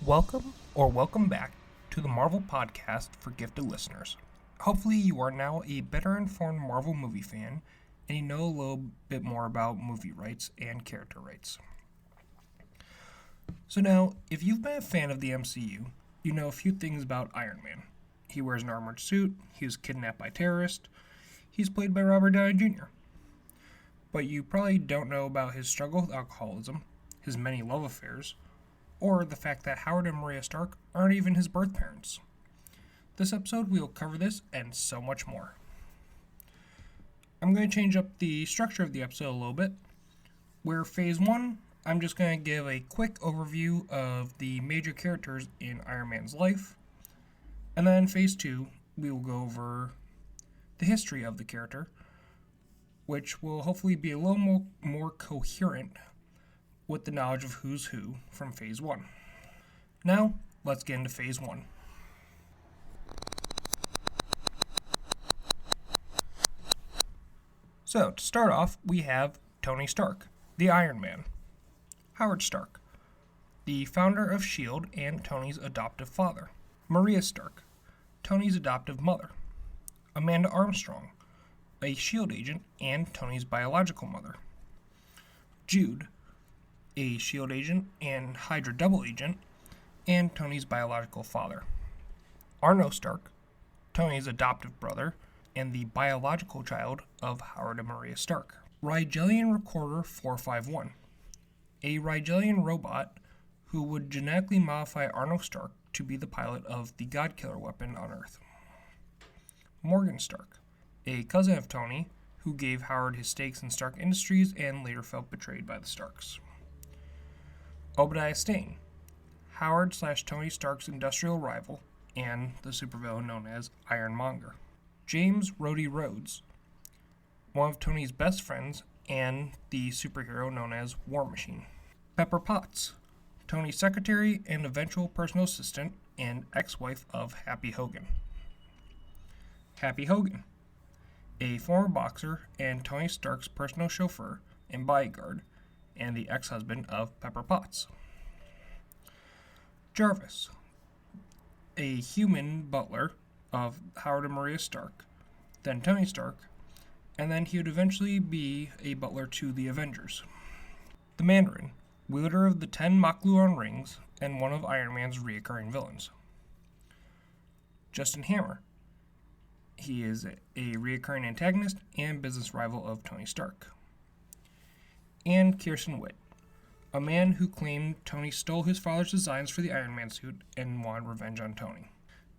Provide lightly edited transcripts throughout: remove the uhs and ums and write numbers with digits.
Welcome back to the Marvel podcast for gifted listeners. Hopefully you are now a better informed Marvel movie fan and you know a little bit more about movie rights and character rights. So now, if you've been a fan of the MCU, you know a few things about Iron Man. He wears an armored suit, he was kidnapped by terrorists, he's played by Robert Downey Jr. But you probably don't know about his struggle with alcoholism, his many love affairs, or the fact that Howard and Maria Stark aren't even his birth parents. This episode, we will cover this and so much more. I'm going to change up the structure of the episode a little bit. Where Phase 1, I'm just going to give a quick overview of the major characters in Iron Man's life. And then Phase 2, we will go over the history of the character, which will hopefully be a little more coherent with the knowledge of who's who from Phase 1. Now, let's get into Phase 1. So, to start off, we have Tony Stark, the Iron Man. Howard Stark, the founder of S.H.I.E.L.D. and Tony's adoptive father. Maria Stark, Tony's adoptive mother. Amanda Armstrong, a S.H.I.E.L.D. agent and Tony's biological mother. Jude, a S.H.I.E.L.D. agent and Hydra double agent, and Tony's biological father. Arno Stark, Tony's adoptive brother, and the biological child of Howard and Maria Stark. Rigelian Recorder 451, a Rigelian robot who would genetically modify Arno Stark to be the pilot of the God-Killer weapon on Earth. Morgan Stark, a cousin of Tony who gave Howard his stakes in Stark Industries and later felt betrayed by the Starks. Obadiah Stane, Howard/Tony Stark's industrial rival and the supervillain known as Ironmonger. James Rhodey Rhodes, one of Tony's best friends and the superhero known as War Machine. Pepper Potts, Tony's secretary and eventual personal assistant and ex-wife of Happy Hogan. Happy Hogan, a former boxer and Tony Stark's personal chauffeur and bodyguard, and the ex-husband of Pepper Potts. Jarvis, a human butler of Howard and Maria Stark, then Tony Stark, and then he would eventually be a butler to the Avengers. The Mandarin, wielder of the 10 Makluon rings and one of Iron Man's recurring villains. Justin Hammer, he is a recurring antagonist and business rival of Tony Stark. And Kirsten Witt, a man who claimed Tony stole his father's designs for the Iron Man suit and wanted revenge on Tony.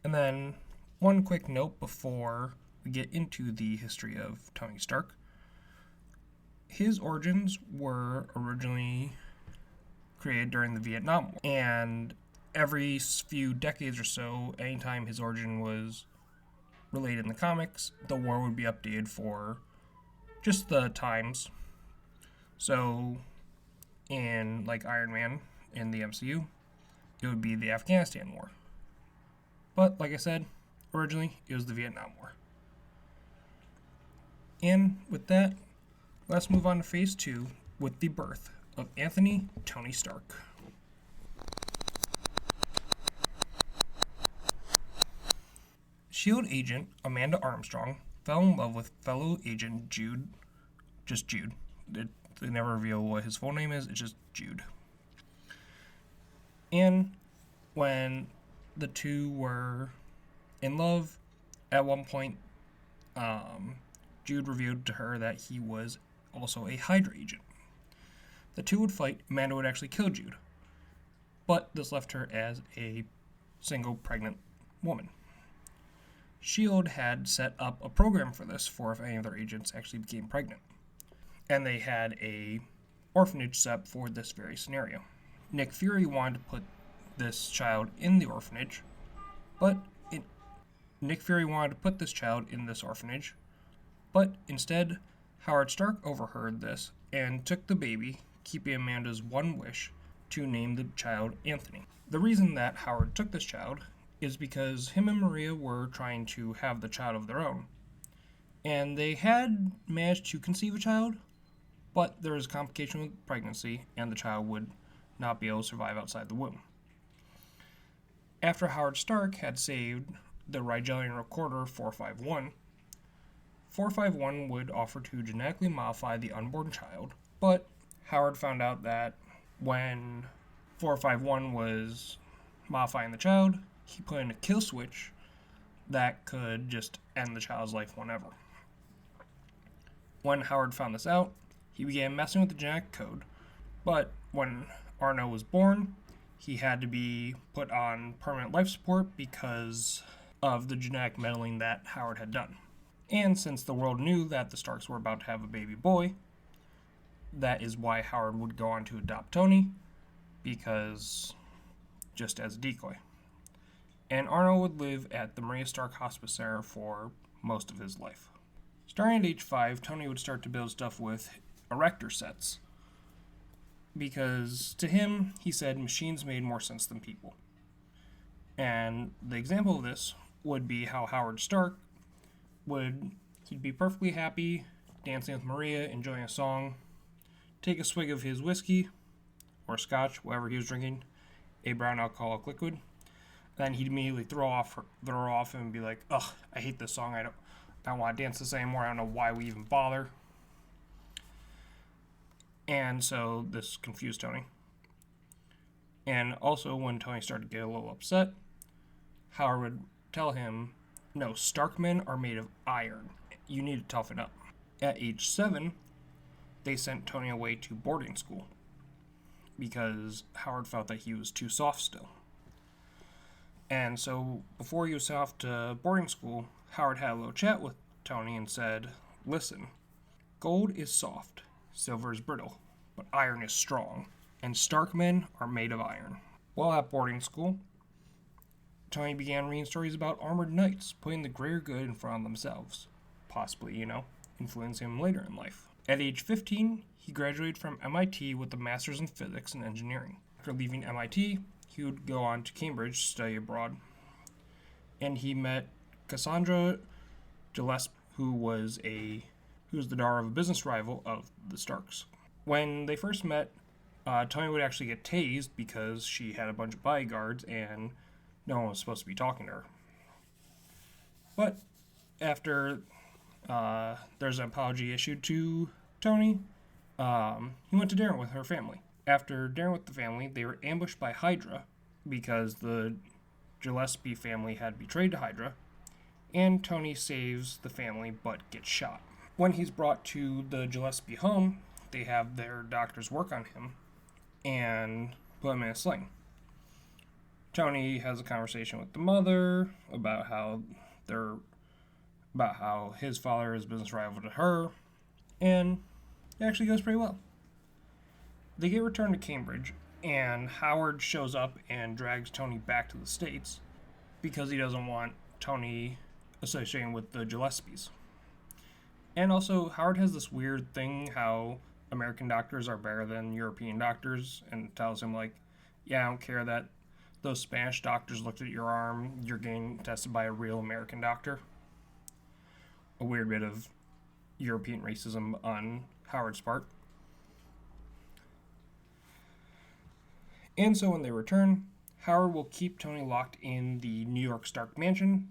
And then, one quick note before we get into the history of Tony Stark. His origins were originally created during the Vietnam War, and every few decades or so, anytime his origin was related in the comics, the war would be updated for just the times. So, in like Iron Man in the MCU, it would be the Afghanistan War. But, like I said, originally it was the Vietnam War. And with that, let's move on to Phase 2 with the birth of Anthony Tony Stark. S.H.I.E.L.D. agent Amanda Armstrong fell in love with fellow agent Jude. They never reveal what his full name is, it's just Jude. And when the two were in love, at one point, Jude revealed to her that he was also a Hydra agent. The two would fight, Amanda would actually kill Jude, but this left her as a single pregnant woman. S.H.I.E.L.D. had set up a program for this for if any of their agents actually became pregnant. And they had a orphanage set up for this very scenario. Nick Fury wanted to put this child in the orphanage, but instead Howard Stark overheard this and took the baby, keeping Amanda's one wish to name the child Anthony. The reason that Howard took this child is because him and Maria were trying to have the child of their own, and they had managed to conceive a child, but there was a complication with pregnancy, and the child would not be able to survive outside the womb. After Howard Stark had saved the Rigelian recorder 451, 451 would offer to genetically modify the unborn child, but Howard found out that when 451 was modifying the child, he put in a kill switch that could just end the child's life whenever. When Howard found this out, he began messing with the genetic code, but when Arno was born, he had to be put on permanent life support because of the genetic meddling that Howard had done. And since the world knew that the Starks were about to have a baby boy, that is why Howard would go on to adopt Tony, because just as a decoy. And Arno would live at the Maria Stark Hospice Center for most of his life. Starting at age 5, Tony would start to build stuff with erector sets, because to him, he said machines made more sense than people. And the example of this would be how Howard Stark he'd be perfectly happy, dancing with Maria, enjoying a song, take a swig of his whiskey, or scotch, whatever he was drinking, a brown alcoholic liquid. Then he'd immediately throw off and be like, ugh, I hate this song, I don't want to dance this anymore, I don't know why we even bother. And so this confused Tony. And also when Tony started to get a little upset, Howard would tell him, no, Starkmen are made of iron. You need to toughen up. At age 7, they sent Tony away to boarding school because Howard felt that he was too soft still. And so before he was sent off to boarding school, Howard had a little chat with Tony and said, listen, gold is soft, silver is brittle, but iron is strong, and Starkmen are made of iron. While at boarding school, Tony began reading stories about armored knights putting the greater good in front of themselves, possibly, influencing him later in life. At age 15, he graduated from MIT with a master's in physics and engineering. After leaving MIT, he would go on to Cambridge to study abroad, and he met Cassandra Gillespie, who was the daughter of a business rival of the Starks. When they first met, Tony would actually get tased because she had a bunch of bodyguards and no one was supposed to be talking to her. But after there's an apology issued to Tony, he went to dinner with her family. After dinner with the family, they were ambushed by Hydra because the Gillespie family had betrayed Hydra, and Tony saves the family but gets shot. When he's brought to the Gillespie home, they have their doctors work on him and put him in a sling. Tony has a conversation with the mother about how his father is a business rival to her, and it actually goes pretty well. They get returned to Cambridge, and Howard shows up and drags Tony back to the States because he doesn't want Tony associating with the Gillespies. And also, Howard has this weird thing how American doctors are better than European doctors, and tells him, yeah, I don't care that those Spanish doctors looked at your arm, you're getting tested by a real American doctor. A weird bit of European racism on Howard's part. And so when they return, Howard will keep Tony locked in the New York Stark mansion,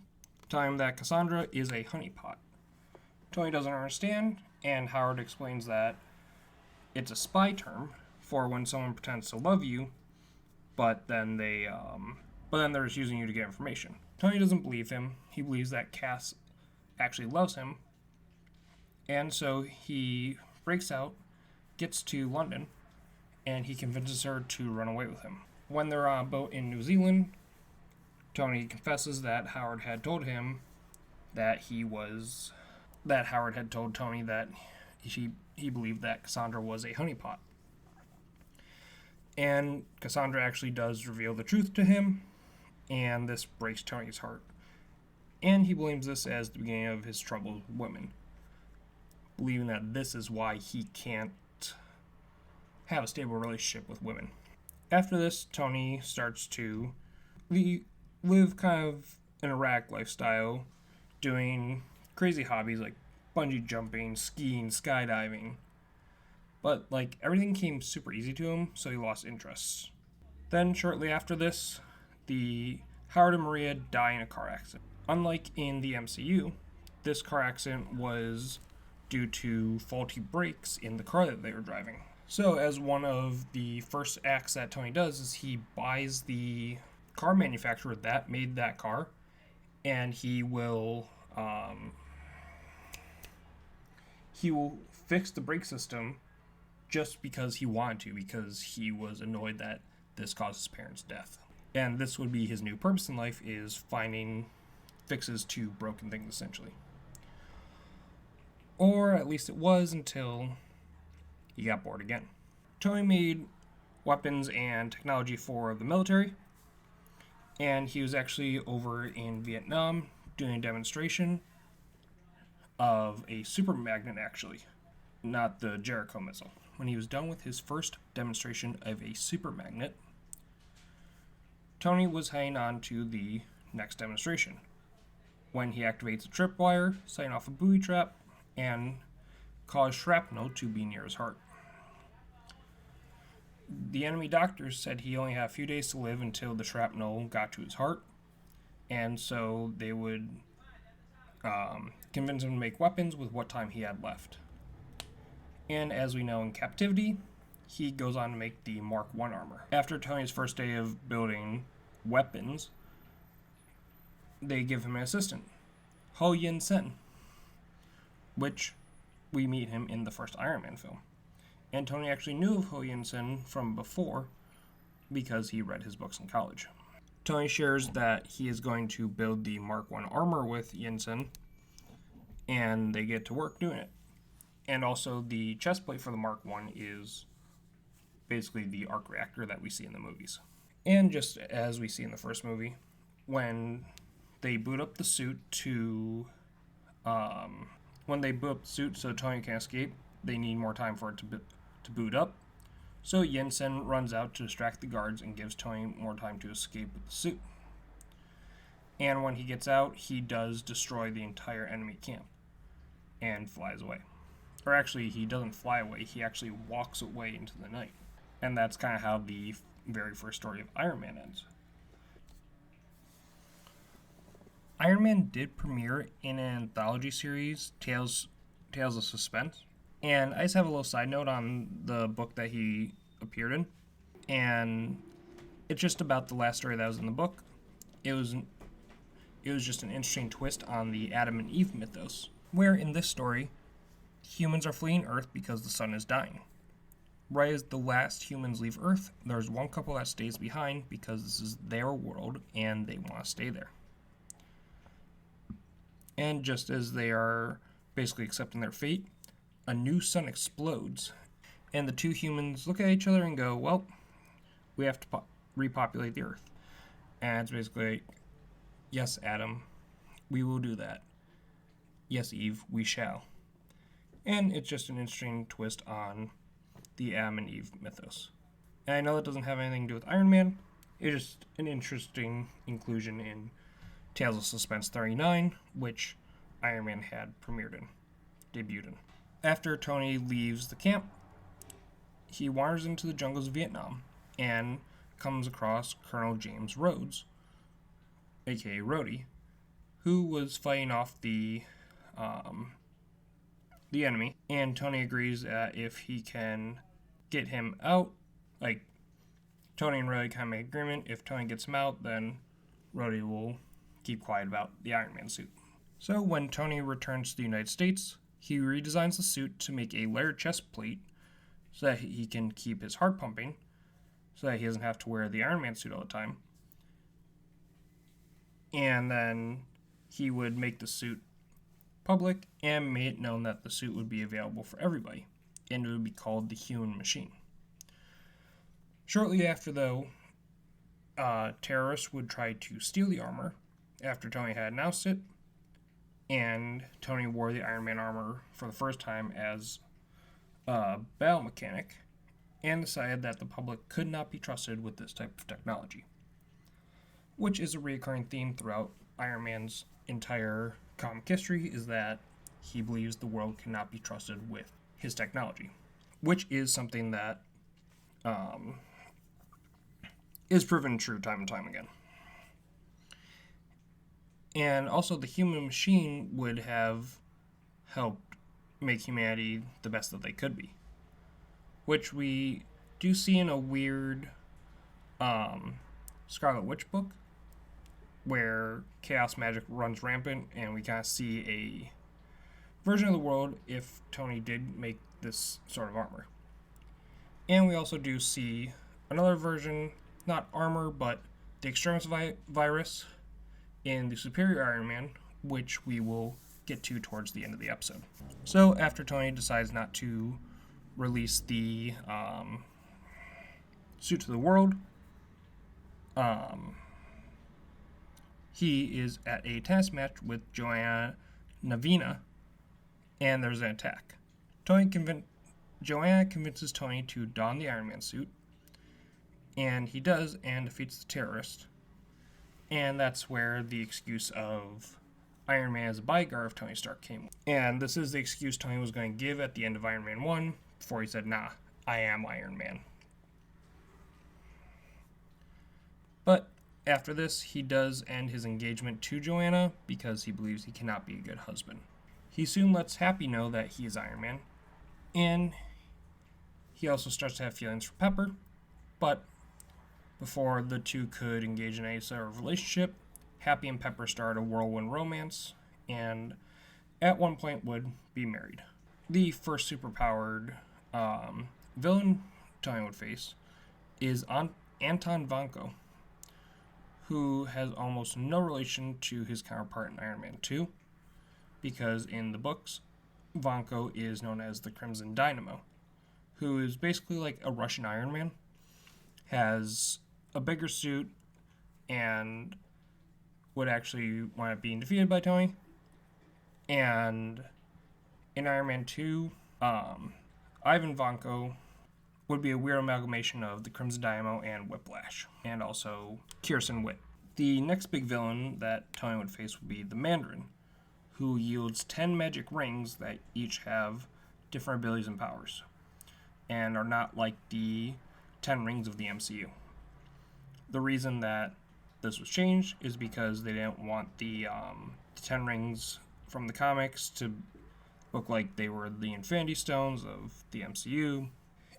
telling him that Cassandra is a honeypot. Tony doesn't understand, and Howard explains that it's a spy term for when someone pretends to love you, but then they're just using you to get information. Tony doesn't believe him. He believes that Cass actually loves him, and so he breaks out, gets to London, and he convinces her to run away with him. When they're on a boat in New Zealand, Tony confesses that Howard had told him that Howard had told Tony that he believed that Cassandra was a honeypot. And Cassandra actually does reveal the truth to him, and this breaks Tony's heart. And he blames this as the beginning of his trouble with women, believing that this is why he can't have a stable relationship with women. After this, Tony starts to live kind of an erratic lifestyle, doing crazy hobbies like bungee jumping, skiing, skydiving. But everything came super easy to him, so he lost interest. Then shortly after this, the Howard and Maria die in a car accident. Unlike in the MCU, this car accident was due to faulty brakes in the car that they were driving. So, as one of the first acts that Tony does is he buys the car manufacturer that made that car, and he will fix the brake system just because he wanted to, because he was annoyed that this caused his parents' death. And this would be his new purpose in life, is finding fixes to broken things, essentially. Or at least it was, until he got bored again. Tony made weapons and technology for the military, and he was actually over in Vietnam doing a demonstration of a super magnet, actually, not the Jericho missile. When he was done with his first demonstration of a super magnet, Tony was heading on to the next demonstration when he activates a tripwire, setting off a booby trap, and cause shrapnel to be near his heart. The enemy doctors said he only had a few days to live until the shrapnel got to his heart, and so they would convince him to make weapons with what time he had left. And as we know, in captivity, he goes on to make the Mark I armor. After Tony's first day of building weapons, they give him an assistant, Ho Yin Sen, which we meet him in the first Ironman film. And Tony actually knew of Ho Yin Sen from before because he read his books in college. Tony shares that he is going to build the Mark I armor with Yin Sen, and they get to work doing it. And also, the chest plate for the Mark I is basically the arc reactor that we see in the movies. And just as we see in the first movie, when they boot up the suit so Tony can escape, they need more time for it to boot up. So Yinsen runs out to distract the guards and gives Tony more time to escape with the suit. And when he gets out, he does destroy the entire enemy camp and flies away. Or actually, he doesn't fly away, he actually walks away into the night. And that's kind of how the very first story of Iron Man ends. Iron Man did premiere in an anthology series, Tales of Suspense. And I just have a little side note on the book that he appeared in. And it's just about the last story that was in the book. It was just an interesting twist on the Adam and Eve mythos, where in this story, humans are fleeing Earth because the sun is dying. Right as the last humans leave Earth, there's one couple that stays behind because this is their world and they want to stay there. And just as they are basically accepting their fate, a new sun explodes, and the two humans look at each other and go, well, we have to repopulate the Earth. And it's basically like, yes, Adam, we will do that. Yes, Eve, we shall. And it's just an interesting twist on the Adam and Eve mythos. And I know that doesn't have anything to do with Iron Man. It's just an interesting inclusion in Tales of Suspense 39, which Iron Man had debuted in. After Tony leaves the camp, he wanders into the jungles of Vietnam and comes across Colonel James Rhodes, aka Rhodey, who was fighting off the enemy, and Tony agrees that if he can get him out, like, Tony and Rhodey kind of make an agreement, if Tony gets him out, then Rhodey will keep quiet about the Iron Man suit. So when Tony returns to the United States, he redesigns the suit to make a layered chest plate so that he can keep his heart pumping, so that he doesn't have to wear the Iron Man suit all the time. And then he would make the suit public and made it known that the suit would be available for everybody, and it would be called the Human Machine. Shortly after, though, terrorists would try to steal the armor after Tony had announced it, and Tony wore the Iron Man armor for the first time as a battle mechanic, and decided that the public could not be trusted with this type of technology, which is a recurring theme throughout Iron Man's entire comic history, is that he believes the world cannot be trusted with his technology, which is something that is proven true time and time again. And also, the human machine would have helped make humanity the best that they could be, which we do see in a weird Scarlet Witch book where chaos magic runs rampant, and we kind of see a version of the world if Tony did make this sort of armor. And we also do see another version, not armor, but the extremis virus in the Superior Iron Man, which we will get to towards the end of the episode. So after Tony decides not to release the suit to the world, he is at a tennis match with Joanna Navina, and there's an attack. Joanna convinces Tony to don the Iron Man suit, and he does, and defeats the terrorist. And that's where the excuse of Iron Man as a bodyguard of Tony Stark came. And this is the excuse Tony was going to give at the end of Iron Man 1, before he said, nah, I am Iron Man. But after this, he does end his engagement to Joanna because he believes he cannot be a good husband. He soon lets Happy know that he is Iron Man, and he also starts to have feelings for Pepper, but before the two could engage in any sort of relationship, Happy and Pepper start a whirlwind romance, and at one point would be married. The first superpowered villain Tony would face is Anton Vanko, who has almost no relation to his counterpart in Iron Man 2, because in the books, Vanko is known as the Crimson Dynamo, who is basically like a Russian Iron Man, has a bigger suit, and would actually wind up being defeated by Tony. And in Iron Man 2, Ivan Vanko would be a weird amalgamation of the Crimson Dynamo and Whiplash, and also Kirsten Witt. The next big villain that Tony would face would be the Mandarin, who yields 10 magic rings that each have different abilities and powers, and are not like the 10 rings of the MCU. The reason that this was changed is because they didn't want the 10 rings from the comics to look like they were the Infinity Stones of the MCU.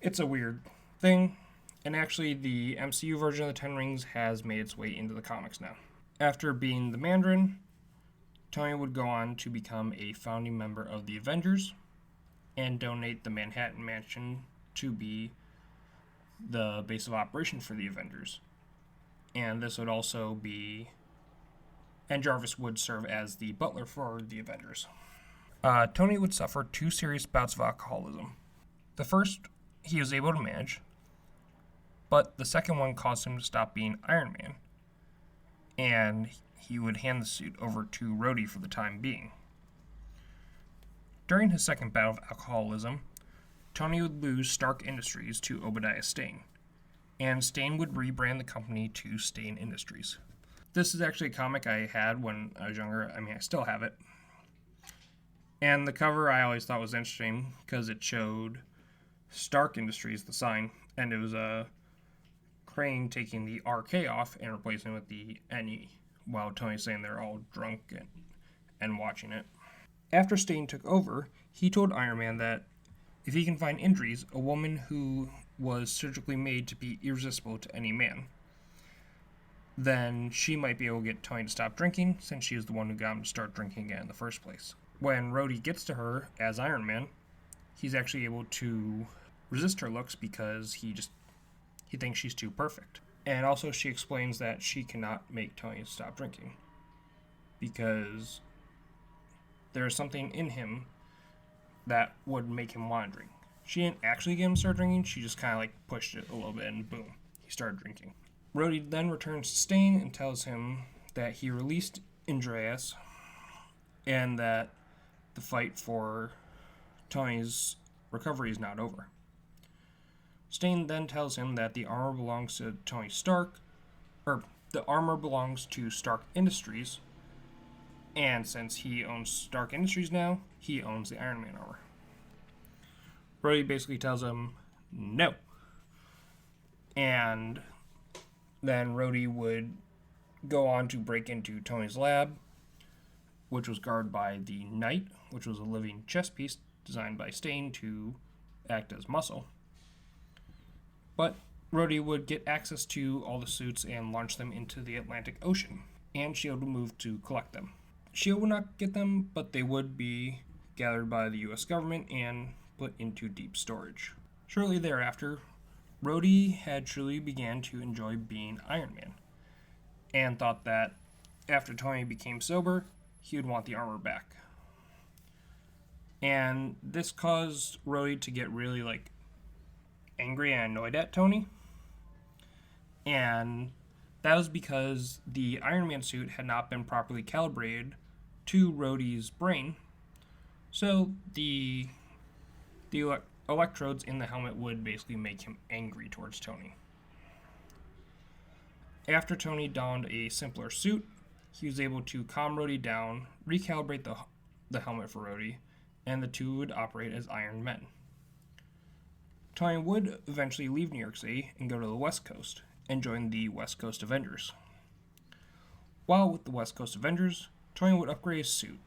It's a weird thing, and actually the MCU version of the 10 rings has made its way into the comics now. After being the Mandarin, Tony would go on to become a founding member of the Avengers and donate the Manhattan Mansion to be the base of operation for the Avengers. And this would also be... And Jarvis would serve as the butler for the Avengers. Tony would suffer 2 serious bouts of alcoholism. The first he was able to manage, but the second one caused him to stop being Iron Man, and he would hand the suit over to Rhodey for the time being. During his second bout of alcoholism, Tony would lose Stark Industries to Obadiah Stane, and Stane would rebrand the company to Stane Industries. This is actually a comic I had when I was younger. I mean, I still have it. And the cover I always thought was interesting because it showed Stark Industries, the sign, and it was a crane taking the RK off and replacing it with the NE, while Tony's saying they're all drunk and watching it. After Stane took over, he told Iron Man that if he can find Indries, a woman who was surgically made to be irresistible to any man, then she might be able to get Tony to stop drinking, since she is the one who got him to start drinking again in the first place. When Rhodey gets to her as Iron Man, he's actually able to resist her looks because he thinks she's too perfect. And also she explains that she cannot make Tony stop drinking because there is something in him that would make him want to drink. She didn't actually get him to start drinking, she just kind of like pushed it a little bit and boom, he started drinking. Rhodey then returns to Stane and tells him that he released Andreas and that the fight for Tony's recovery is not over. Stane then tells him that the armor belongs to Tony Stark, or the armor belongs to Stark Industries, and since he owns Stark Industries now, he owns the Iron Man armor. Rhodey basically tells him no. And then Rhodey would go on to break into Tony's lab which was guarded by the Knight, which was a living chess piece designed by Stain to act as muscle. But Rhodey would get access to all the suits and launch them into the Atlantic Ocean, and S.H.I.E.L.D. would move to collect them. S.H.I.E.L.D. would not get them, but they would be gathered by the U.S. government and put into deep storage. Shortly thereafter, Rhodey had truly began to enjoy being Iron Man, and thought that after Tony became sober, he would want the armor back. And this caused Rhodey to get really angry and annoyed at Tony. And that was because the Iron Man suit had not been properly calibrated to Rhodey's brain. So the electrodes in the helmet would basically make him angry towards Tony. After Tony donned a simpler suit, he was able to calm Rhodey down, recalibrate the helmet for Rhodey, and the two would operate as Iron Men. Tony would eventually leave New York City and go to the West Coast and join the West Coast Avengers. While with the West Coast Avengers, Tony would upgrade his suit,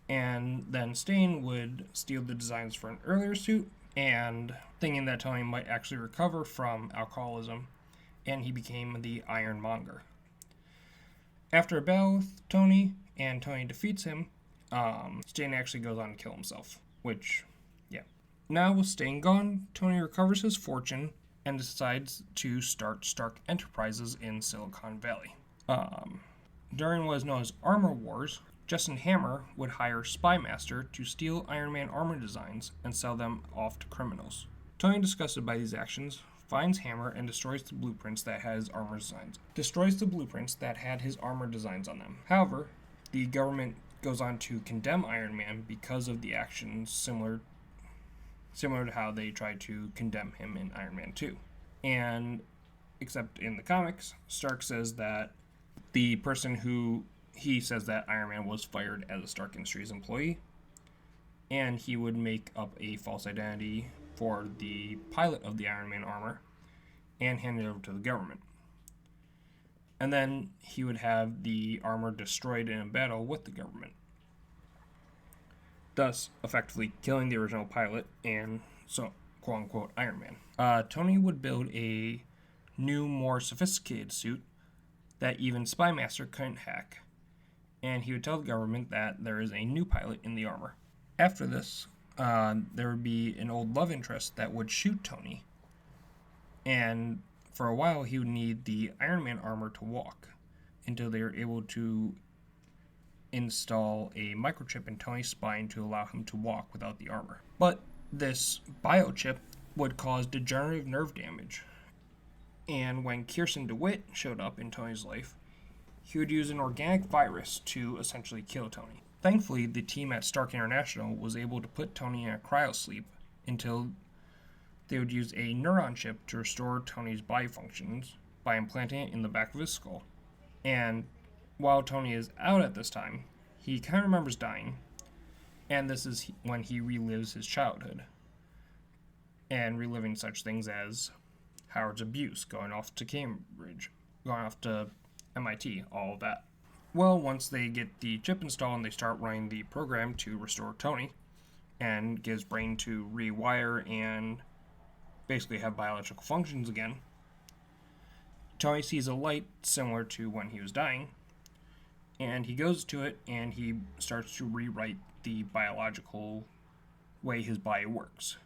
and then Stain would steal the designs for an earlier suit, and thinking that Tony might actually recover from alcoholism, and he became the Ironmonger. After a battle with Tony, and Tony defeats him, Stain actually goes on to kill himself, which, yeah. Now with Stain gone, Tony recovers his fortune and decides to start Stark Enterprises in Silicon Valley. During what is known as Armor Wars, Justin Hammer would hire Spymaster to steal Iron Man armor designs and sell them off to criminals. Tony, disgusted by these actions, finds Hammer and destroys the blueprints that had his armor designs on them. However, the government goes on to condemn Iron Man because of the actions similar to how they tried to condemn him in Iron Man 2. And except in the comics, Stark says that the person who he says that Iron Man was fired as a Stark Industries employee, and he would make up a false identity for the pilot of the Iron Man armor and hand it over to the government. And then he would have the armor destroyed in a battle with the government, thus effectively killing the original pilot and so quote-unquote Iron Man. Tony would build a new, more sophisticated suit that even Spymaster couldn't hack, and he would tell the government that there is a new pilot in the armor. After this, there would be an old love interest that would shoot Tony, and for a while he would need the Iron Man armor to walk until they were able to install a microchip in Tony's spine to allow him to walk without the armor. But this biochip would cause degenerative nerve damage, and when Kirsten DeWitt showed up in Tony's life, he would use an organic virus to essentially kill Tony. Thankfully, the team at Stark International was able to put Tony in a cryosleep until they would use a neuron chip to restore Tony's body functions by implanting it in the back of his skull. And while Tony is out at this time, he kind of remembers dying, and this is when he relives his childhood, and reliving such things as Howard's abuse, going off to Cambridge, going off to MIT, all of that. Well, once they get the chip installed and they start running the program to restore Tony and get his brain to rewire and basically have biological functions again, Tony sees a light similar to when he was dying, and he goes to it and he starts to rewrite the biological way his body works.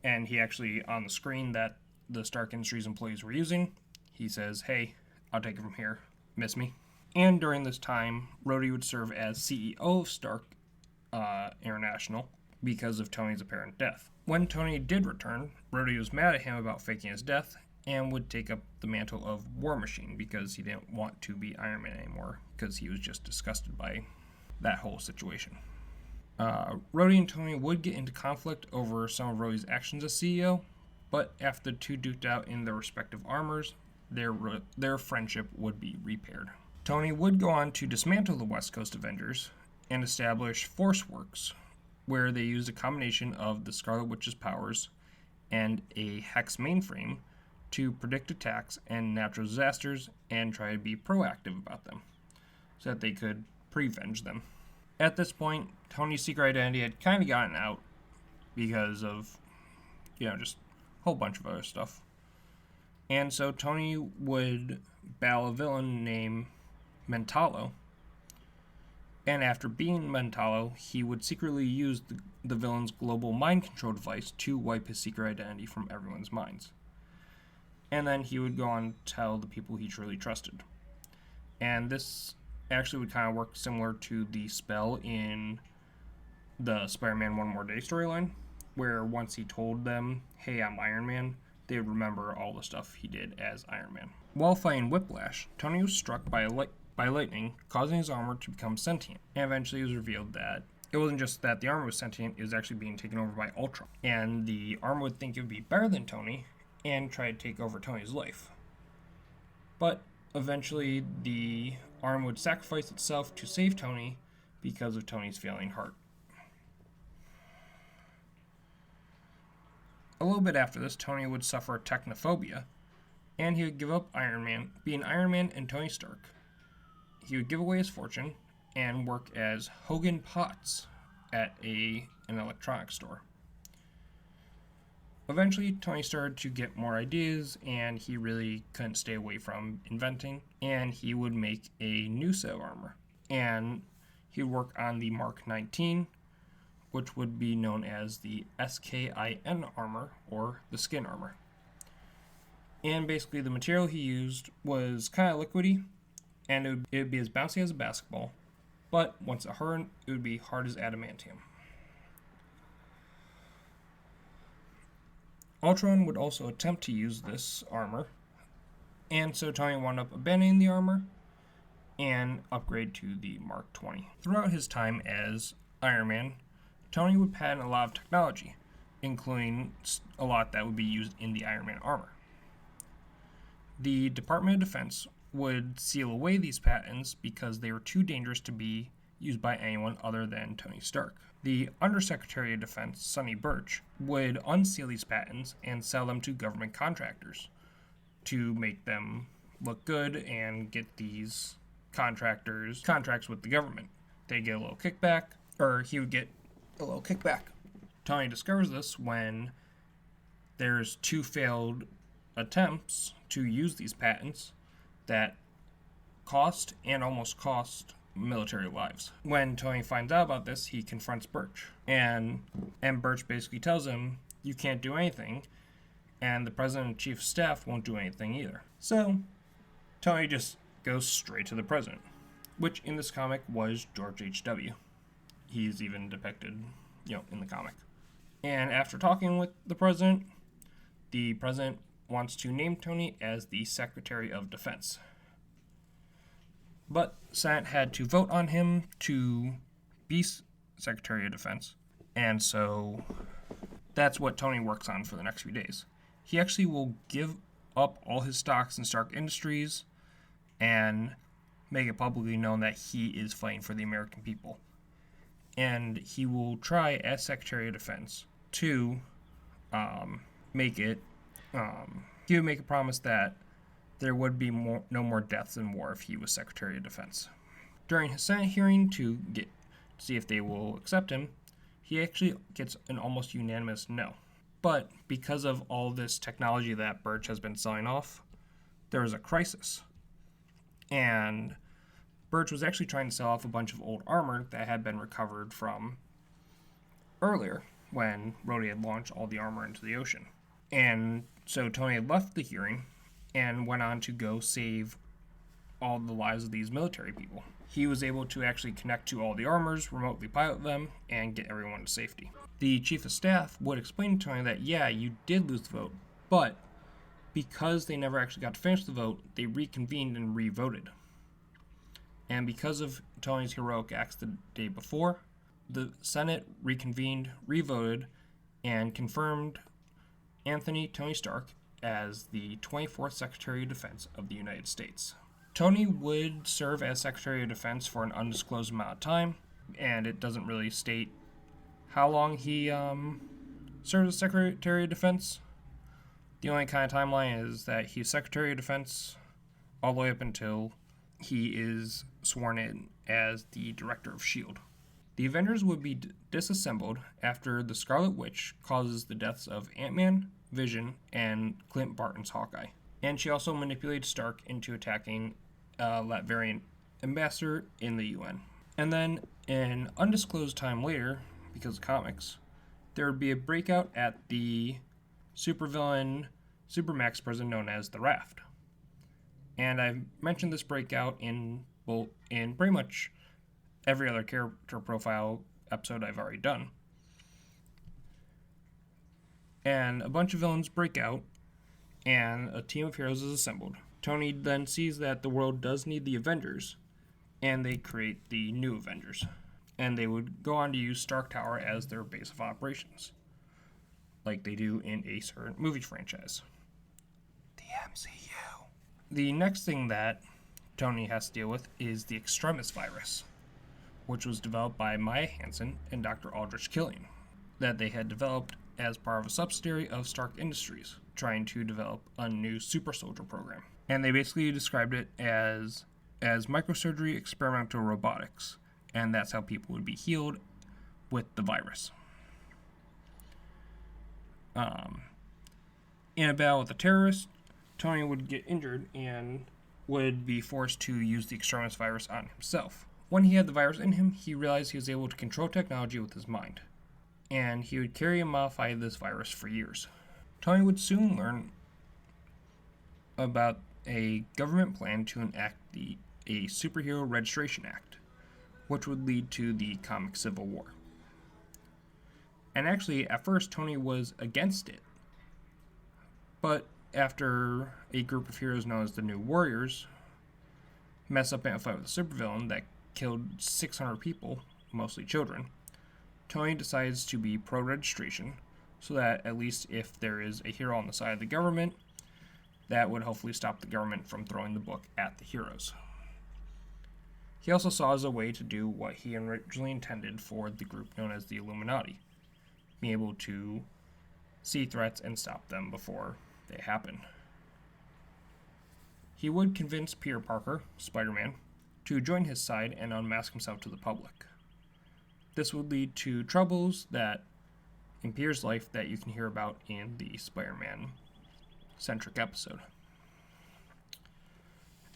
And he actually, on the screen that the Stark Industries employees were using, he says, "Hey, I'll take it from here. Miss me?" And during this time, Rhodey would serve as CEO of Stark International because of Tony's apparent death. When Tony did return, Rhodey was mad at him about faking his death and would take up the mantle of War Machine because he didn't want to be Iron Man anymore because he was just disgusted by that whole situation. Rhodey and Tony would get into conflict over some of Rhodey's actions as CEO, but after the two duked out in their respective armors, their friendship would be repaired. Tony would go on to dismantle the West Coast Avengers and establish Force Works, where they used a combination of the Scarlet Witch's powers and a Hex mainframe to predict attacks and natural disasters and try to be proactive about them, so that they could revenge them. At this point, Tony's secret identity had kind of gotten out because of, just a whole bunch of other stuff. And so Tony would battle a villain named Mentalo. And after beating Mentalo, he would secretly use the villain's global mind control device to wipe his secret identity from everyone's minds. And then he would go on to tell the people he truly trusted. And this actually would kind of work similar to the spell in the Spider-Man One More Day storyline, where once he told them, hey, I'm Iron Man, they would remember all the stuff he did as Iron Man. While fighting Whiplash, Tony was struck by lightning, causing his armor to become sentient. And eventually it was revealed that it wasn't just that the armor was sentient, it was actually being taken over by Ultron. And the armor would think it would be better than Tony and try to take over Tony's life. But eventually the armor would sacrifice itself to save Tony because of Tony's failing heart. A little bit after this, Tony would suffer technophobia, and he would give up being Iron Man and Tony Stark. He would give away his fortune and work as Hogan Potts at an electronics store. Eventually, Tony started to get more ideas, and he really couldn't stay away from inventing, and he would make a new set of armor. And he would work on the Mark 19, which would be known as the SKIN armor, or the skin armor. And basically, the material he used was kind of liquidy, and it would be as bouncy as a basketball, but once it hardened, it would be hard as adamantium. Ultron would also attempt to use this armor, and so Tony wound up abandoning the armor and upgrade to the Mark 20. Throughout his time as Iron Man, Tony would patent a lot of technology, including a lot that would be used in the Iron Man armor. The Department of Defense would seal away these patents because they were too dangerous to be used by anyone other than Tony Stark. The Undersecretary of Defense, Sonny Burch, would unseal these patents and sell them to government contractors to make them look good and get these contractors contracts with the government. They get a little kickback, or he would get a little kickback. Tony discovers this when there's 2 failed attempts to use these patents that cost and almost cost military lives. When Tony finds out about this, he confronts Burch, and Burch basically tells him, you can't do anything, and the President and Chief of Staff won't do anything either. So Tony just goes straight to the President, which in this comic was George H.W. He's even depicted, in the comic. And after talking with the President wants to name Tony as the Secretary of Defense. But Senate had to vote on him to be Secretary of Defense, and so that's what Tony works on for the next few days. He actually will give up all his stocks in Stark Industries and make it publicly known that he is fighting for the American people. And he will try, as Secretary of Defense, to make it, he would make a promise that there would be no more deaths in war if he was Secretary of Defense. During his Senate hearing to see if they will accept him, he actually gets an almost unanimous no. But because of all this technology that Burch has been selling off, there was a crisis. And Burch was actually trying to sell off a bunch of old armor that had been recovered from earlier when Rhodey had launched all the armor into the ocean. And so Tony had left the hearing and went on to go save all the lives of these military people. He was able to actually connect to all the armors, remotely pilot them, and get everyone to safety. The Chief of Staff would explain to Tony that, yeah, you did lose the vote, but because they never actually got to finish the vote, they reconvened and re-voted. And because of Tony's heroic acts the day before, the Senate reconvened, re-voted, and confirmed Tony Stark as the 24th Secretary of Defense of the United States. Tony would serve as Secretary of Defense for an undisclosed amount of time, and it doesn't really state how long he served as Secretary of Defense. The only kind of timeline is that he's Secretary of Defense all the way up until he is sworn in as the director of S.H.I.E.L.D. The Avengers would be disassembled after the Scarlet Witch causes the deaths of Ant-Man, Vision, and Clint Barton's Hawkeye. And she also manipulated Stark into attacking Latvian ambassador in the UN. And then, an undisclosed time later, because of comics, there would be a breakout at the supervillain Supermax prison known as the Raft. And I've mentioned this breakout in pretty much every other character profile episode I've already done. And a bunch of villains break out, and a team of heroes is assembled. Tony then sees that the world does need the Avengers, and they create the new Avengers. And they would go on to use Stark Tower as their base of operations, like they do in a certain movie franchise. The MCU. The next thing that Tony has to deal with is the Extremis virus, which was developed by Maya Hansen and Dr. Aldrich Killian, that they had developed as part of a subsidiary of Stark Industries, trying to develop a new super soldier program. And they basically described it as microsurgery experimental robotics, and that's how people would be healed with the virus. In a battle with a terrorist, Tony would get injured and would be forced to use the Extremis virus on himself. When he had the virus in him, he realized he was able to control technology with his mind, and he would carry and modify this virus for years. Tony would soon learn about a government plan to enact a Superhero Registration Act, which would lead to the comic Civil War. And actually, at first, Tony was against it, but after a group of heroes known as the New Warriors mess up in a fight with a supervillain that killed 600 people, mostly children, Tony decides to be pro-registration, so that at least if there is a hero on the side of the government, that would hopefully stop the government from throwing the book at the heroes. He also saw as a way to do what he originally intended for the group known as the Illuminati, being able to see threats and stop them before they happen. He would convince Peter Parker, Spider-Man, to join his side and unmask himself to the public. This would lead to troubles that in Peter's life that you can hear about in the Spider-Man-centric episode.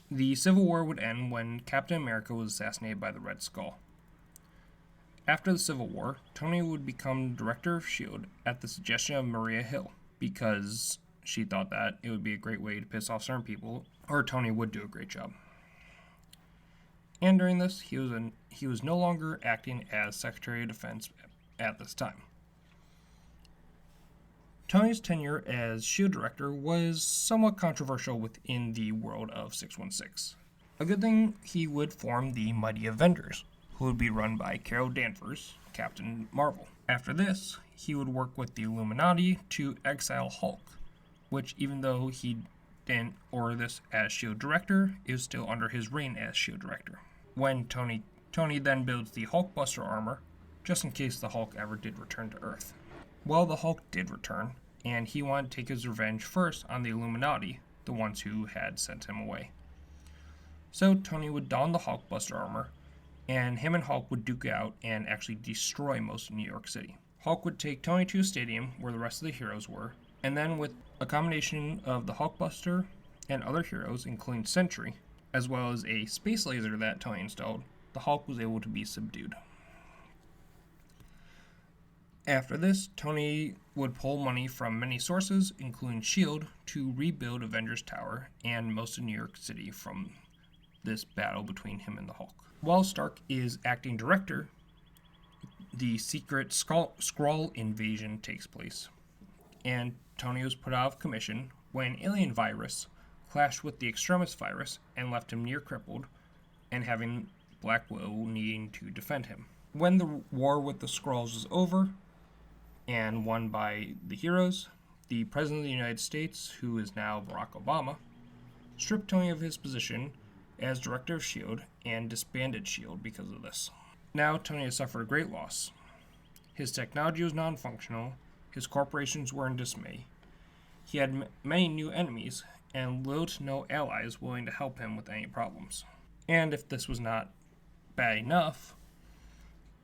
The Civil War would end when Captain America was assassinated by the Red Skull. After the Civil War, Tony would become director of S.H.I.E.L.D. at the suggestion of Maria Hill, because she thought that it would be a great way to piss off certain people, or Tony would do a great job. And during this, he was no longer acting as Secretary of Defense at this time. Tony's tenure as S.H.I.E.L.D. director was somewhat controversial within the world of 616. A good thing, he would form the Mighty Avengers, who would be run by Carol Danvers, Captain Marvel. After this, he would work with the Illuminati to exile Hulk, which, even though he didn't order this as S.H.I.E.L.D. director, is still under his reign as S.H.I.E.L.D. director. When Tony then builds the Hulkbuster armor, just in case the Hulk ever did return to Earth. Well, the Hulk did return, and he wanted to take his revenge first on the Illuminati, the ones who had sent him away. So Tony would don the Hulkbuster armor, and him and Hulk would duke it out and actually destroy most of New York City. Hulk would take Tony to a stadium where the rest of the heroes were, and then with a combination of the Hulkbuster and other heroes, including Sentry, as well as a space laser that Tony installed, the Hulk was able to be subdued. After this, Tony would pull money from many sources, including S.H.I.E.L.D., to rebuild Avengers Tower and most of New York City from this battle between him and the Hulk. While Stark is acting director, the secret Skrull invasion takes place, and Tony was put out of commission when an alien virus clashed with the Extremis virus and left him near crippled, and having Black Widow needing to defend him. When the war with the Skrulls was over, and won by the heroes, the President of the United States, who is now Barack Obama, stripped Tony of his position as director of S.H.I.E.L.D. and disbanded S.H.I.E.L.D. because of this. Now Tony has suffered a great loss. His technology was non-functional, his corporations were in dismay, he had many new enemies, and little to no allies willing to help him with any problems. And if this was not bad enough,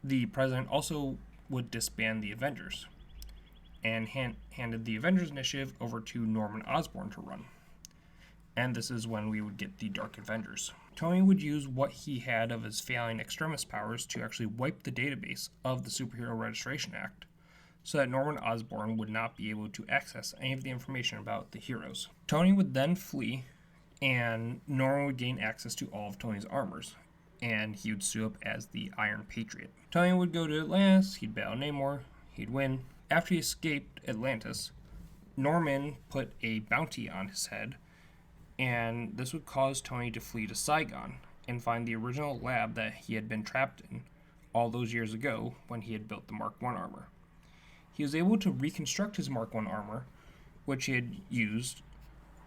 the president also would disband the Avengers and handed the Avengers initiative over to Norman Osborn to run. And this is when we would get the Dark Avengers. Tony would use what he had of his failing extremis powers to actually wipe the database of the Superhero Registration Act, so that Norman Osborn would not be able to access any of the information about the heroes. Tony would then flee, and Norman would gain access to all of Tony's armors, and he would suit up as the Iron Patriot. Tony would go to Atlantis, he'd battle Namor, he'd win. After he escaped Atlantis, Norman put a bounty on his head, and this would cause Tony to flee to Saigon and find the original lab that he had been trapped in all those years ago when he had built the Mark I armor. He was able to reconstruct his Mark I armor, which he had used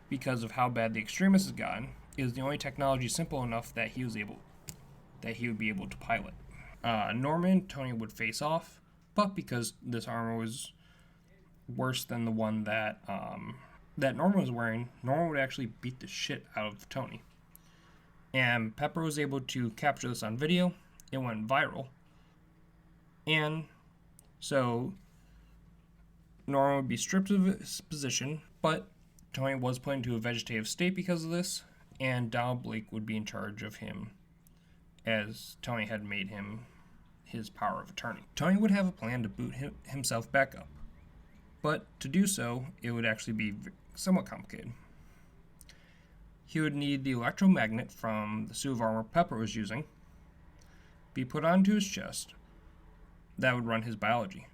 because of how bad the Extremis had gotten. It was the only technology simple enough that he would be able to pilot. Norman and Tony would face off, but because this armor was worse than the one that Norman was wearing, Norman would actually beat the shit out of Tony. And Pepper was able to capture this on video. It went viral. And so Norman would be stripped of his position, but Tony was put into a vegetative state because of this, and Donald Blake would be in charge of him, as Tony had made him his power of attorney. Tony would have a plan to boot himself back up, but to do so, it would actually be somewhat complicated. He would need the electromagnet from the suit of armor Pepper was using, be put onto his chest. That would run his biology.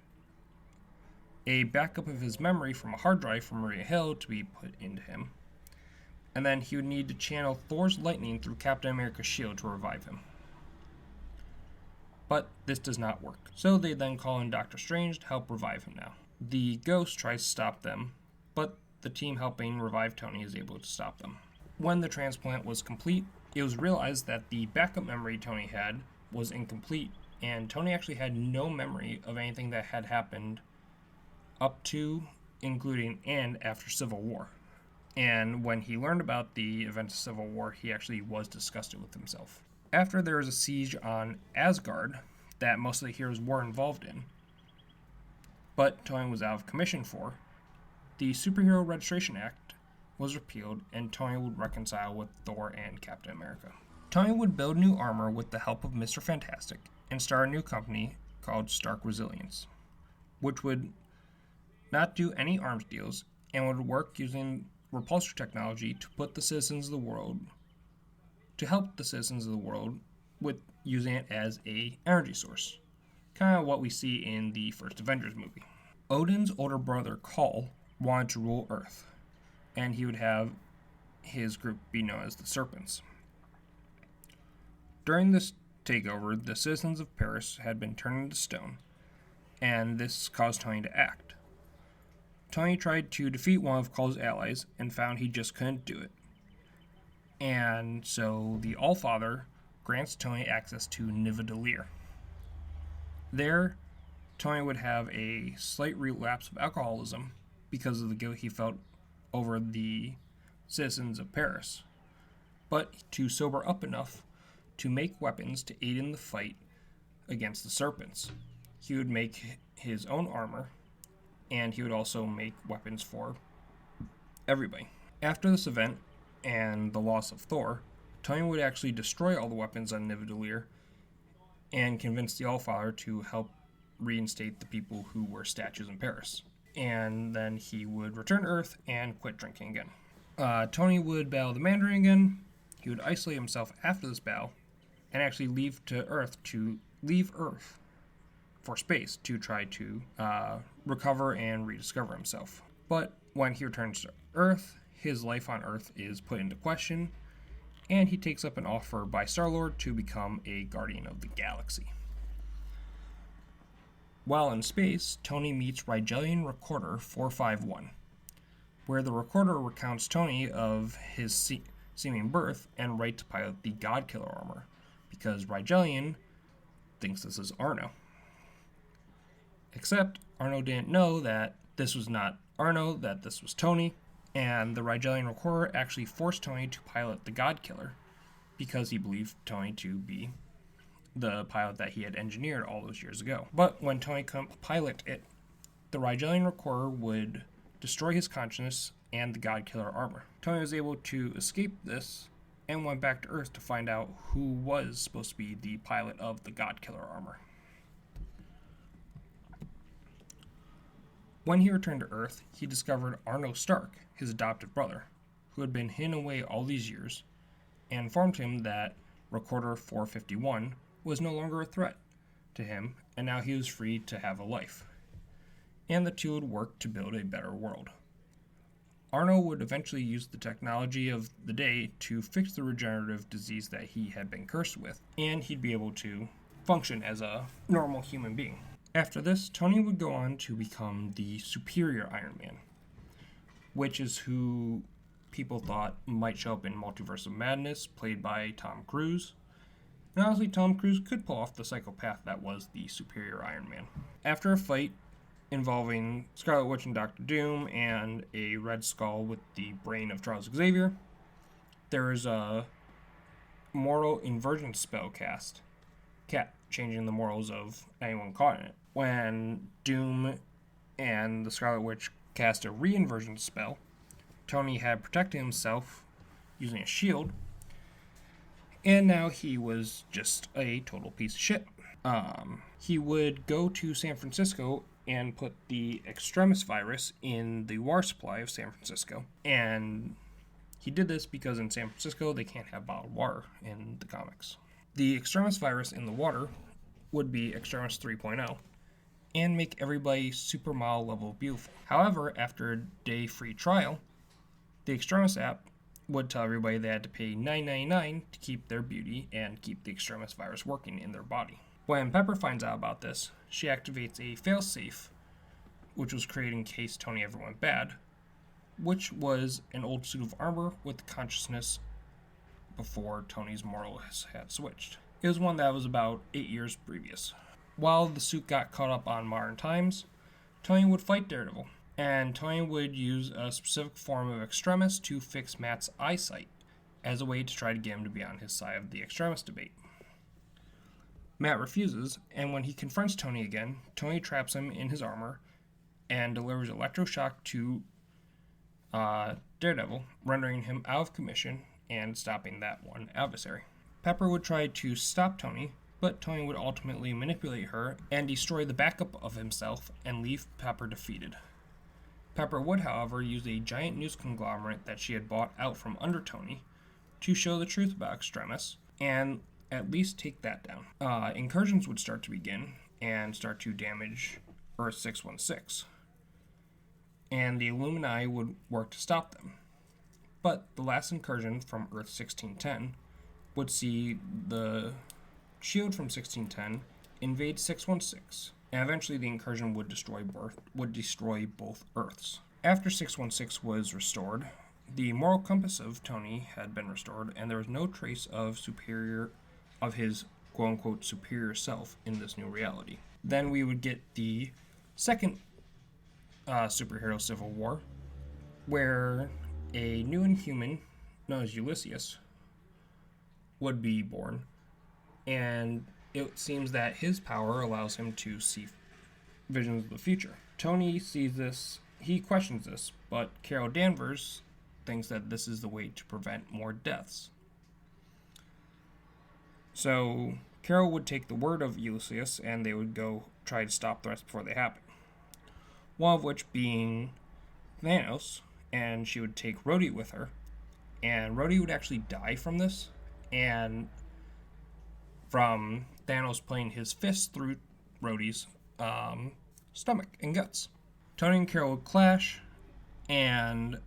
A backup of his memory from a hard drive from Maria Hill to be put into him. And then he would need to channel Thor's lightning through Captain America's shield to revive him. But this does not work. So they then call in Doctor Strange to help revive him now. The Ghost tries to stop them, but the team helping revive Tony is able to stop them. When the transplant was complete, it was realized that the backup memory Tony had was incomplete, and Tony actually had no memory of anything that had happened up to, including, and after Civil War. And when he learned about the events of Civil War, he actually was disgusted with himself. After there was a siege on Asgard that most of the heroes were involved in, but Tony was out of commission for, the Superhero Registration Act was repealed, and Tony would reconcile with Thor and Captain America. Tony would build new armor with the help of Mr. Fantastic and start a new company called Stark Resilience, which would not do any arms deals and would work using repulsor technology to help the citizens of the world with using it as a energy source, kind of what we see in the first Avengers movie. Odin's older brother Kull wanted to rule Earth, and he would have his group be known as the Serpents. During this takeover, the citizens of Paris had been turned into stone, and this caused Tony to act. Tony tried to defeat one of Kull's allies and found he just couldn't do it. And so the Allfather grants Tony access to Nidavellir. There, Tony would have a slight relapse of alcoholism because of the guilt he felt over the citizens of Paris, but to sober up enough to make weapons to aid in the fight against the Serpents. He would make his own armor, and he would also make weapons for everybody. After this event and the loss of Thor, Tony would actually destroy all the weapons on Nidavellir and convince the Allfather to help reinstate the people who were statues in Paris. And then he would return to Earth and quit drinking again. Tony would battle the Mandarin again. He would isolate himself after this battle and actually leave Earth for space to try to recover and rediscover himself. But when he returns to Earth, his life on Earth is put into question, and he takes up an offer by Star-Lord to become a Guardian of the Galaxy. While in space, Tony meets Rigelian Recorder 451, where the Recorder recounts Tony of his seeming birth and right to pilot the Godkiller armor, because Rigelian thinks this is Arno. Except Arno didn't know that this was not Arno, that this was Tony, and the Rigelian Recorder actually forced Tony to pilot the Godkiller because he believed Tony to be the pilot that he had engineered all those years ago. But when Tony couldn't pilot it, the Rigelian recorder would destroy his consciousness and the God-Killer armor. Tony was able to escape this and went back to Earth to find out who was supposed to be the pilot of the God-Killer armor. When he returned to Earth, he discovered Arno Stark, his adopted brother, who had been hidden away all these years, and informed him that Recorder 451 was no longer a threat to him, and now he was free to have a life. And the two would work to build a better world. Arno would eventually use the technology of the day to fix the regenerative disease that he had been cursed with, and he'd be able to function as a normal human being. After this, Tony would go on to become the superior Iron Man, which is who people thought might show up in Multiverse of Madness, played by Tom Cruise. And honestly, Tom Cruise could pull off the psychopath that was the superior Iron Man. After a fight involving Scarlet Witch and Doctor Doom and a Red Skull with the brain of Charles Xavier, there is a mortal inversion spell cast, changing the morals of anyone caught in it. When Doom and the Scarlet Witch cast a re-inversion spell, Tony had protected himself using a shield, and now he was just a total piece of shit. He would go to San Francisco and put the Extremis virus in the water supply of San Francisco. And he did this because in San Francisco they can't have bottled water in the comics. The Extremis virus in the water would be Extremis 3.0 and make everybody super mild level beautiful. However, after a day free trial, the Extremis app would tell everybody they had to pay $9.99 to keep their beauty and keep the Extremis virus working in their body. When Pepper finds out about this, she activates a failsafe, which was created in case Tony ever went bad, which was an old suit of armor with consciousness before Tony's morals had switched. It was one that was about 8 years previous. While the suit got caught up on modern times, Tony would fight Daredevil, and Tony would use a specific form of Extremis to fix Matt's eyesight as a way to try to get him to be on his side of the Extremis debate. Matt refuses, and when he confronts Tony again, Tony traps him in his armor and delivers electroshock to Daredevil, rendering him out of commission and stopping that one adversary. Pepper would try to stop Tony, but Tony would ultimately manipulate her and destroy the backup of himself and leave Pepper defeated. Pepper would, however, use a giant news conglomerate that she had bought out from under Tony to show the truth about Extremis and at least take that down. Incursions would start to begin and start to damage Earth 616, and the Illuminati would work to stop them. But the last incursion from Earth 1610 would see the shield from 1610 invade 616, and eventually the incursion would destroy both Earths. After 616 was restored, the moral compass of Tony had been restored, and there was no trace of his quote-unquote superior self in this new reality. Then we would get the second superhero civil war, where a new Inhuman known as Ulysses would be born, and it seems that his power allows him to see visions of the future. Tony sees this, he questions this, but Carol Danvers thinks that this is the way to prevent more deaths. So Carol would take the word of Ulysses, and they would go try to stop the rest before they happen. One of which being Thanos, and she would take Rhodey with her, and Rhodey would actually die from this, and from Thanos playing his fist through Rhodey's stomach and guts. Tony and Carol would clash, and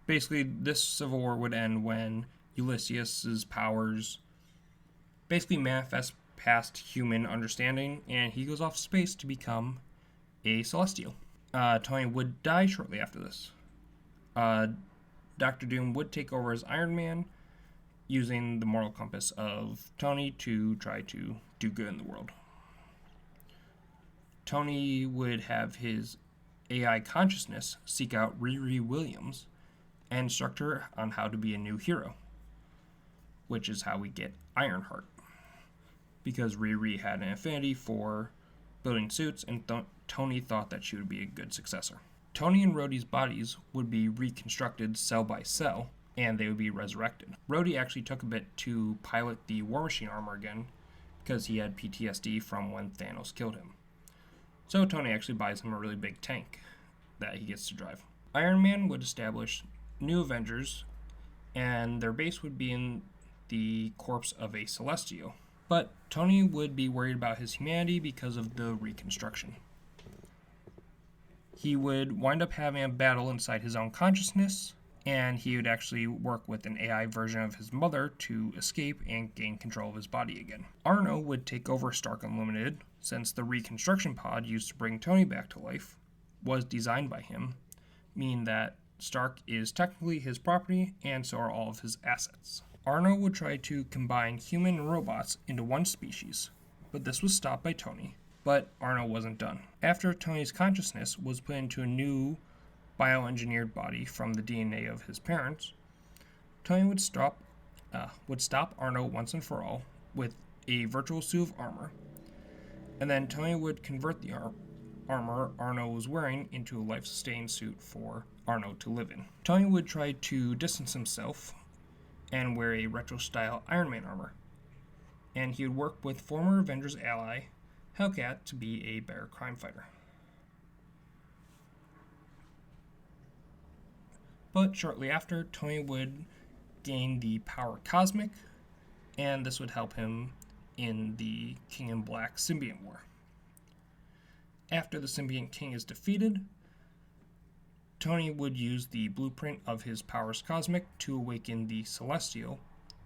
basically this civil war would end when Ulysses' powers basically manifest past human understanding, and he goes off space to become a Celestial. Tony would die shortly after this. Doctor Doom would take over as Iron Man, using the moral compass of Tony to try to do good in the world. Tony would have his AI consciousness seek out Riri Williams and instruct her on how to be a new hero. which is how we get Ironheart, because Riri had an affinity for building suits, and Tony thought that she would be a good successor. Tony and Rhodey's bodies would be reconstructed cell by cell, and they would be resurrected. Rhodey actually took a bit to pilot the War Machine armor again, because he had PTSD from when Thanos killed him. So Tony actually buys him a really big tank that he gets to drive. Iron Man would establish new Avengers, and their base would be in the corpse of a Celestial. But Tony would be worried about his humanity because of the reconstruction. He would wind up having a battle inside his own consciousness, and he would actually work with an AI version of his mother to escape and gain control of his body again. Arno would take over Stark Unlimited, since the reconstruction pod used to bring Tony back to life was designed by him, meaning that Stark is technically his property, and so are all of his assets. Arno would try to combine human and robots into one species, but this was stopped by Tony. But Arno wasn't done. After Tony's consciousness was put into a new bioengineered body from the DNA of his parents, Tony would stop Arno once and for all with a virtual suit of armor, and then Tony would convert the armor Arno was wearing into a life-sustaining suit for Arno to live in. Tony would try to distance himself and wear a retro-style Iron Man armor, and he would work with former Avengers ally Hellcat to be a better crime fighter. But shortly after, Tony would gain the power Cosmic, and this would help him in the King in Black Symbiont War. After the Symbiont King is defeated, Tony would use the blueprint of his powers Cosmic to awaken the Celestial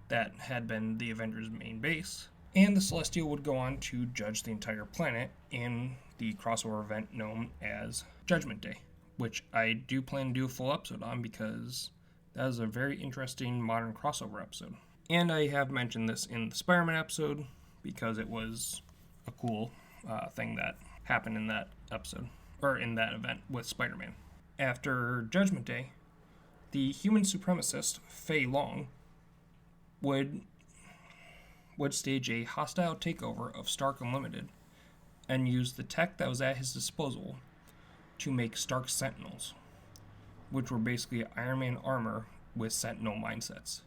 that had been the Avengers' main base, and the Celestial would go on to judge the entire planet in the crossover event known as Judgment Day, which I do plan to do a full episode on because that is a very interesting modern crossover episode. And I have mentioned this in the Spider-Man episode because it was a cool thing that happened in that episode, or in that event with Spider-Man. After Judgment Day, the human supremacist Fei Long would stage a hostile takeover of Stark Unlimited and use the tech that was at his disposal to make Stark Sentinels, which were basically Iron Man armor with Sentinel mindsets.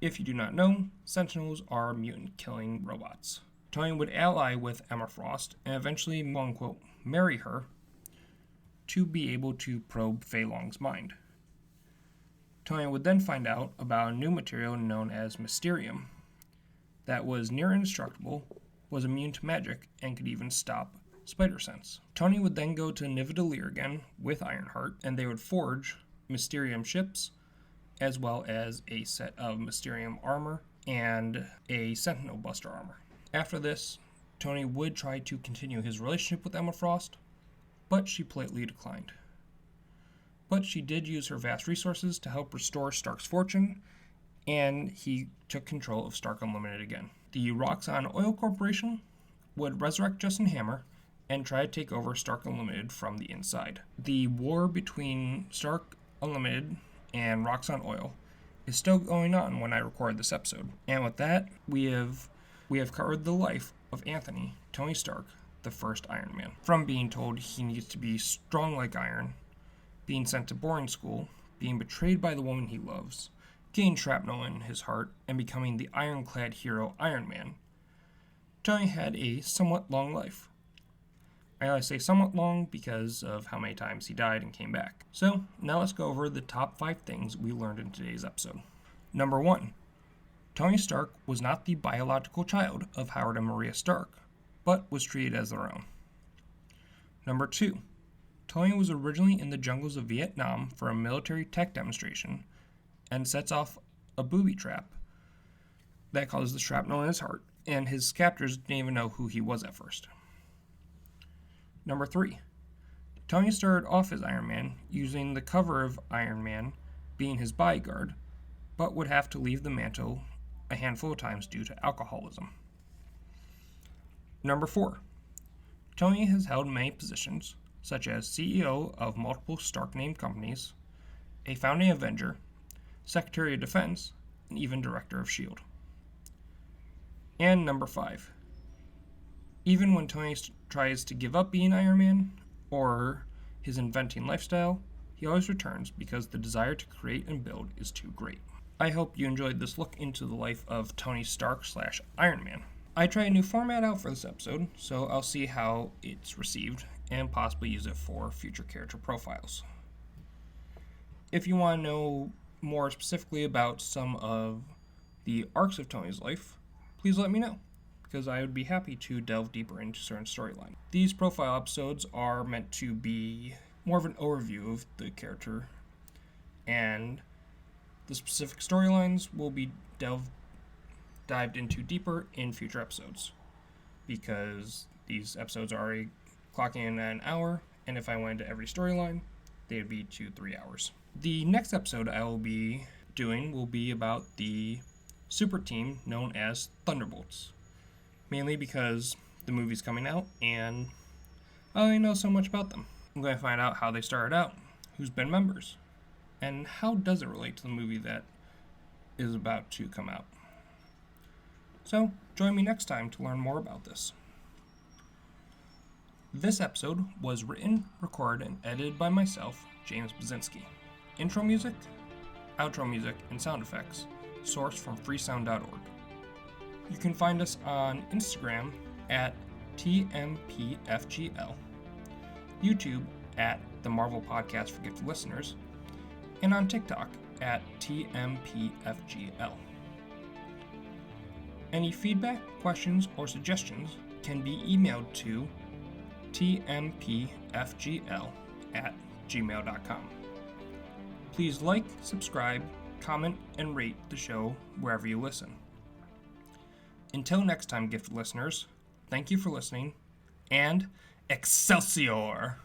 If you do not know, Sentinels are mutant-killing robots. Tony would ally with Emma Frost and eventually, quote-unquote, marry her to be able to probe Fei Long's mind. Tony would then find out about a new material known as Mysterium that was near indestructible, was immune to magic, and could even stop spider sense. Tony would then go to Nidavellir again with Ironheart, and they would forge Mysterium ships, as well as a set of Mysterium armor and a Sentinel Buster armor. After this, Tony would try to continue his relationship with Emma Frost, but she politely declined. But she did use her vast resources to help restore Stark's fortune, and he took control of Stark Unlimited again. The Roxxon Oil Corporation would resurrect Justin Hammer and try to take over Stark Unlimited from the inside. The war between Stark Unlimited and Roxxon Oil is still going on when I record this episode. And with that, we have covered the life of Anthony, Tony Stark, the first Iron Man. From being told he needs to be strong like iron, being sent to boarding school, being betrayed by the woman he loves, getting shrapnel in his heart, and becoming the ironclad hero Iron Man, Tony had a somewhat long life. I only say somewhat long because of how many times he died and came back. So, now let's go over the top 5 things we learned in today's episode. Number 1. Tony Stark was not the biological child of Howard and Maria Stark, but was treated as their own. Number 2. Tony was originally in the jungles of Vietnam for a military tech demonstration and sets off a booby trap that causes the shrapnel in his heart, and his captors didn't even know who he was at first. Number 3. Tony started off as Iron Man using the cover of Iron Man being his bodyguard, but would have to leave the mantle a handful of times due to alcoholism. Number 4. Tony has held many positions, such as CEO of multiple Stark-named companies, a founding Avenger, Secretary of Defense, and even director of S.H.I.E.L.D. And number 5. Even when Tony tries to give up being Iron Man or his inventing lifestyle, he always returns because the desire to create and build is too great. I hope you enjoyed this look into the life of Tony Stark / Iron Man. I tried a new format out for this episode, so I'll see how it's received and possibly use it for future character profiles. If you want to know more specifically about some of the arcs of Tony's life, please let me know, because I would be happy to delve deeper into certain storylines. These profile episodes are meant to be more of an overview of the character, and the specific storylines will be dived into deeper in future episodes, because these episodes are already clocking in at an hour, and if I went into every storyline, they would be 2-3 hours. The next episode I will be doing will be about the super team known as Thunderbolts, mainly because the movie's coming out and I only know so much about them. I'm going to find out how they started out, who's been members, and how does it relate to the movie that is about to come out. So, join me next time to learn more about this. This episode was written, recorded, and edited by myself, James Bazinski. Intro music, outro music, and sound effects sourced from freesound.org. You can find us on Instagram at TMPFGL, YouTube at The Marvel Podcast for Gifted Listeners, and on TikTok at TMPFGL. Any feedback, questions, or suggestions can be emailed to tmpfgl@gmail.com. Please like, subscribe, comment, and rate the show wherever you listen. Until next time, gifted listeners, thank you for listening, and Excelsior!